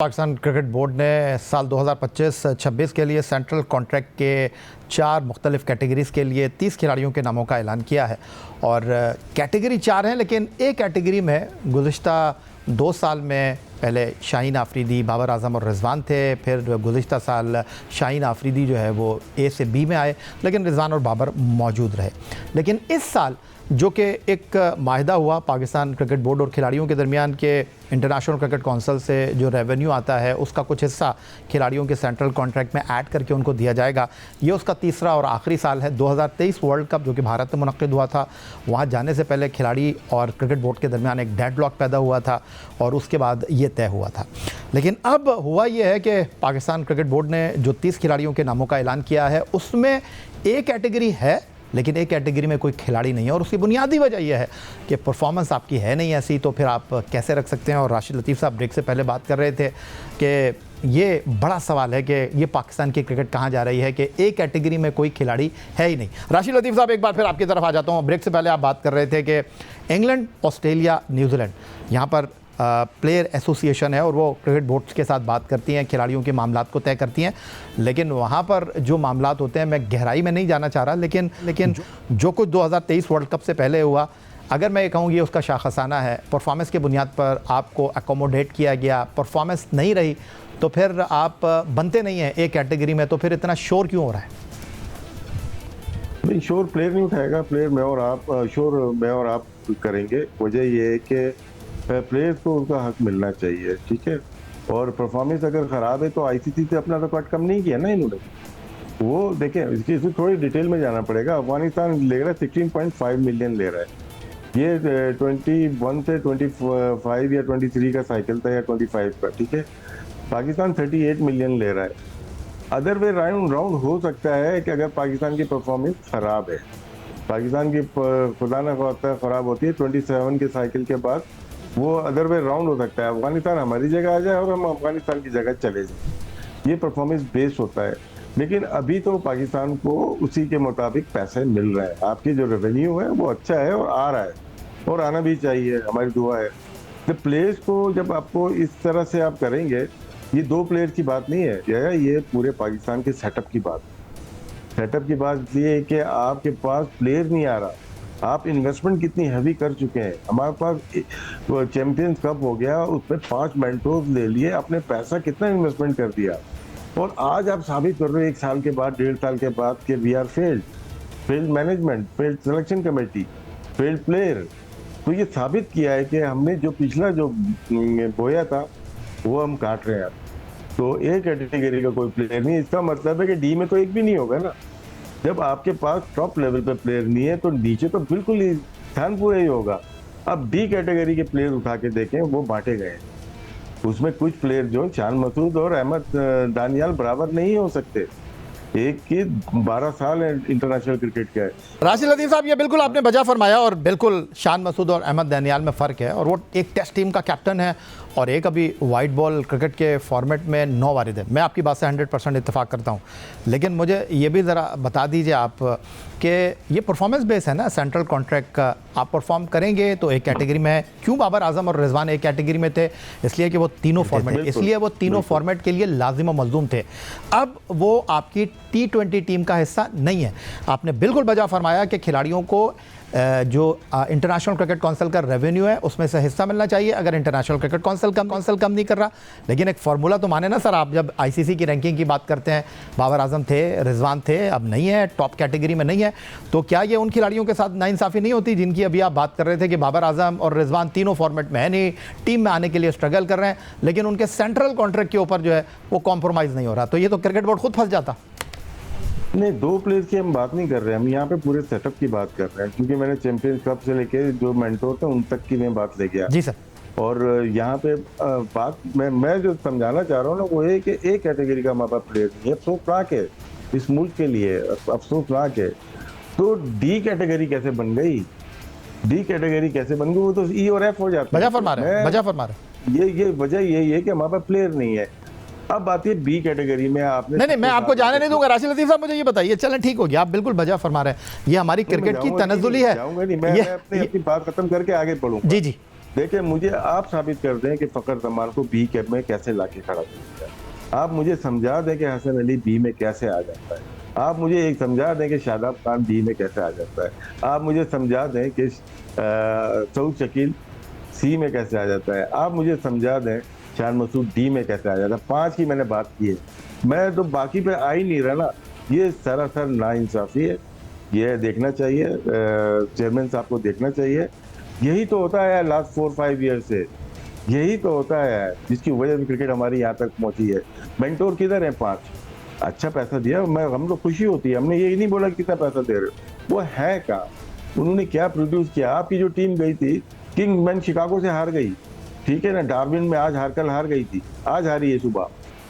Pakistan cricket board ने साल 2025-26 के लिए सेंट्रल कॉन्ट्रैक्ट के 4 मुख्तलिफ कैटेगरीज़ के लिए 30 खिलाड़ियों के नामों का ऐलान किया है। और कैटेगरी 4 हैं, लेकिन एक कैटेगरी में गुज़िश्ता 2 साल में पहले शाहीन आफरीदी, बाबर आजम और रिजवान थे। फिर गुज़िश्ता साल शाहीन आफरीदी जो है वो ए से बी में आए, लेकिन रिजवान और बाबर मौजूद रहे। लेकिन इस साल जो कि एक माहिदा हुआ पाकिस्तान क्रिकेट बोर्ड और खिलाड़ियों के दरमियान के इंटरनेशनल क्रिकेट काउंसिल से जो रेवेन्यू आता है उसका कुछ हिस्सा खिलाड़ियों के सेंट्रल कॉन्ट्रैक्ट में ऐड करके उनको दिया जाएगा। ये उसका तीसरा और आखिरी साल है। 2023 वर्ल्ड कप जो कि भारत में मुनक़्क़िद हुआ था, वहाँ जाने से पहले खिलाड़ी और क्रिकेट बोर्ड के दरमियान एक डेडलॉक पैदा हुआ था और उसके बाद ये तय हुआ था। लेकिन अब हुआ ये है कि पाकिस्तान क्रिकेट बोर्ड ने जो 30 खिलाड़ियों के नामों का ऐलान किया है उसमें एक कैटेगरी है, लेकिन एक कैटेगरी में कोई खिलाड़ी नहीं है। और उसकी बुनियादी वजह यह है कि परफॉर्मेंस आपकी है नहीं ऐसी, तो फिर आप कैसे रख सकते हैं। और राशिद लतीफ़ साहब ब्रेक से पहले बात कर रहे थे कि ये बड़ा सवाल है कि ये पाकिस्तान की क्रिकेट कहाँ जा रही है कि एक कैटेगरी में कोई खिलाड़ी है ही नहीं। राशिद लतीफ़ साहब, एक बार फिर आपकी तरफ आ जाता हूँ। ब्रेक से पहले आप बात कर रहे थे कि इंग्लैंड, ऑस्ट्रेलिया, न्यूजीलैंड, यहाँ पर प्लेयर एसोसिएशन है और वो क्रिकेट बोर्ड्स के साथ बात करती हैं, खिलाड़ियों के मामलात को तय करती हैं। लेकिन वहाँ पर जो मामलात होते हैं, मैं गहराई में नहीं जाना चाह रहा, लेकिन जो कुछ 2023 वर्ल्ड कप से पहले हुआ, अगर मैं ये कहूँ ये उसका शाखसाना है, परफॉर्मेंस के बुनियाद पर आपको अकोमोडेट किया गया, परफॉर्मेंस नहीं रही तो फिर आप बनते नहीं हैं एक कैटेगरी में, तो फिर इतना शोर क्यों हो रहा है? नहीं, शोर प्लेयर नहीं उठाएगा, प्लेयर मैं और आप, शोर मैं और आप करेंगे। वजह ये है कि प्लेयर्स को उनका हक मिलना चाहिए, ठीक है। और परफॉर्मेंस अगर ख़राब है तो आईसीसी से अपना रिकॉर्ड कम नहीं किया ना इन्होंने। वो देखें, इसमें थोड़ी डिटेल में जाना पड़ेगा। अफगानिस्तान ले रहा है 16.5 मिलियन ले रहा है। ये 21 से 25 या 23 का साइकिल था या 25 का, ठीक है। पाकिस्तान 38 मिलियन ले रहा है। अदर वे राउंड हो सकता है कि अगर पाकिस्तान की परफॉर्मेंस ख़राब है, पाकिस्तान की खुदा न खास्ता ख़राब होती है 27 के साइकिल के बाद, वो अदर वे राउंड हो सकता है, अफगानिस्तान हमारी जगह आ जाए और हम अफगानिस्तान की जगह चले जाए। ये परफॉर्मेंस बेस्ड होता है। लेकिन अभी तो पाकिस्तान को उसी के मुताबिक पैसे मिल रहे हैं। आपकी जो रेवेन्यू है वो अच्छा है और आ रहा है और आना भी चाहिए, हमारी दुआ है। तो प्लेयर्स को जब आपको इस तरह से आप करेंगे, ये 2 प्लेयर की बात नहीं है, ये पूरे पाकिस्तान के सेटअप की बात है। सेटअप की बात ये है कि आपके पास प्लेयर नहीं आ रहा, आप इन्वेस्टमेंट कितनी हैवी कर चुके हैं। हमारे पास चैंपियंस कप हो गया, उसमें 5 मेंटोर्स ले लिए, आपने पैसा कितना इन्वेस्टमेंट कर दिया और आज आप साबित कर रहे हो 1 साल के बाद, 1.5 साल के बाद कि we are failed management, failed selection committee, failed player. तो ये साबित किया है कि हमने जो पिछला जो बोया था वो हम काट रहे हैं। तो एक कैटेगरी का कोई प्लेयर नहीं, इसका मतलब है कि डी में तो एक भी नहीं होगा ना। जब आपके पास टॉप लेवल पे प्लेयर नहीं है तो नीचे तो बिल्कुल ही स्थान पूरा ही होगा। अब डी कैटेगरी के प्लेयर उठा के देखें, वो बांटे गए। उसमें कुछ प्लेयर जो शान मसूद और अहमद दानियाल बराबर नहीं हो सकते। एक की 12 साल इंटरनेशनल क्रिकेट का है। राशिद लतीफ़ साहब, ये बिल्कुल आपने बजा फरमाया और बिल्कुल शान मसूद और अहमद दानियाल में फ़र्क है। और वो एक टेस्ट टीम का कैप्टन है और एक अभी वाइट बॉल क्रिकेट के फॉर्मेट में 9 वारिद है। मैं आपकी बात से 100% इत्तेफाक करता हूँ, लेकिन मुझे ये भी ज़रा बता दीजिए आप कि ये परफॉर्मेंस बेस है ना सेंट्रल कॉन्ट्रैक्ट का। आप परफॉर्म करेंगे तो एक कैटेगरी में है। क्यों बाबर आजम और रिजवान एक कैटेगरी में थे? इसलिए कि वो तीनों फॉर्मेट के लिए लाजिम और मलजूम थे। अब वो आपकी T20 टीम का हिस्सा नहीं है। आपने बिल्कुल बजा फरमाया कि खिलाड़ियों को जो इंटरनेशनल क्रिकेट काउंसिल का रेवेन्यू है उसमें से हिस्सा मिलना चाहिए। अगर इंटरनेशनल क्रिकेट काउंसिल कम नहीं कर रहा, लेकिन एक फार्मूला तो माने ना सर। आप जब आईसीसी की रैंकिंग की बात करते हैं, बाबर आजम थे, रिजवान थे, अब नहीं है, टॉप कैटेगरी में नहीं है, तो क्या ये उन खिलाड़ियों के साथ नाइंसाफ़ी नहीं होती जिनकी अभी आप बात कर रहे थे कि बाबर आजम और रिजवान तीनों फॉर्मेट में है नहीं, टीम में आने के लिए स्ट्रगल कर रहे हैं, लेकिन उनके सेंट्रल कॉन्ट्रैक्ट के ऊपर जो है वो कॉम्प्रोमाइज़ नहीं हो रहा? तो ये तो क्रिकेट बोर्ड खुद फंस जाता। नहीं, 2 प्लेयर्स की हम बात नहीं कर रहे हैं, हम यहाँ पे पूरे सेटअप की बात कर रहे हैं। क्योंकि मैंने चैंपियंस कप से लेके जो मेंटोर थे उन तक की मैं बात ले गया। जी सर। और यहाँ पे बात मैं जो समझाना चाह रहा हूँ ना, वो है कि एक कैटेगरी का हमारे पास प्लेयर नहीं है। अफसोसनाक है इस मुल्क के लिए, अफसोसनाक है। तो डी कैटेगरी कैसे बन गई? डी कैटेगरी कैसे बन गई? वो तो ई और एफ हो जाता है। बजा फरमा रहे हैं। ये वजह यही है कि हमारे पास प्लेयर नहीं है। अब बात है बी कैटेगरी में आपने नहीं, मैं आपको जाने नहीं दूंगा। राशिद लतीफ़ साहब, मुझे ये बताइए, चलें ठीक हो गया, आप बिल्कुल बजा फरमा रहे हैं, ये हमारी क्रिकेट की तनज़ुली है। मैं अपनी बात खत्म करके आगे बढ़ूंगा। जी। देखिए मुझे आप साबित कर दें कि फ़खर जमान को बी कैप में कैसे लाके खड़ा किया। आप मुझे समझा दें कि हसन अली बी में कैसे आ जाता है। आप मुझे एक समझा दें कि शादाब खान बी में कैसे आ जाता है। आप मुझे समझा दें कि सऊद शकील सी में कैसे आ जाता है। आप मुझे समझा दें शान मसूद डी में कैसे आ जाता है। 5 की मैंने बात की है, मैं तो बाकी पे आ ही नहीं रहा ना। ये सरासर नाइंसाफी है, ये देखना चाहिए, चेयरमैन साहब को देखना चाहिए। यही तो होता है लास्ट 4-5 ईयर से, यही तो होता है जिसकी वजह से क्रिकेट हमारी यहाँ तक पहुंची है। मेंटोर किधर है 5? अच्छा पैसा दिया, मैं हम लोग खुशी होती है, हमने यही नहीं बोला कितना पैसा दे रहे हो, वो है कहाँ, उन्होंने क्या प्रोड्यूस किया। आपकी जो टीम गई थी किंग्समैन शिकागो से हार गई, ठीक है ना, डार्विन में आज कल हार गई थी, आज हारी है सुबह।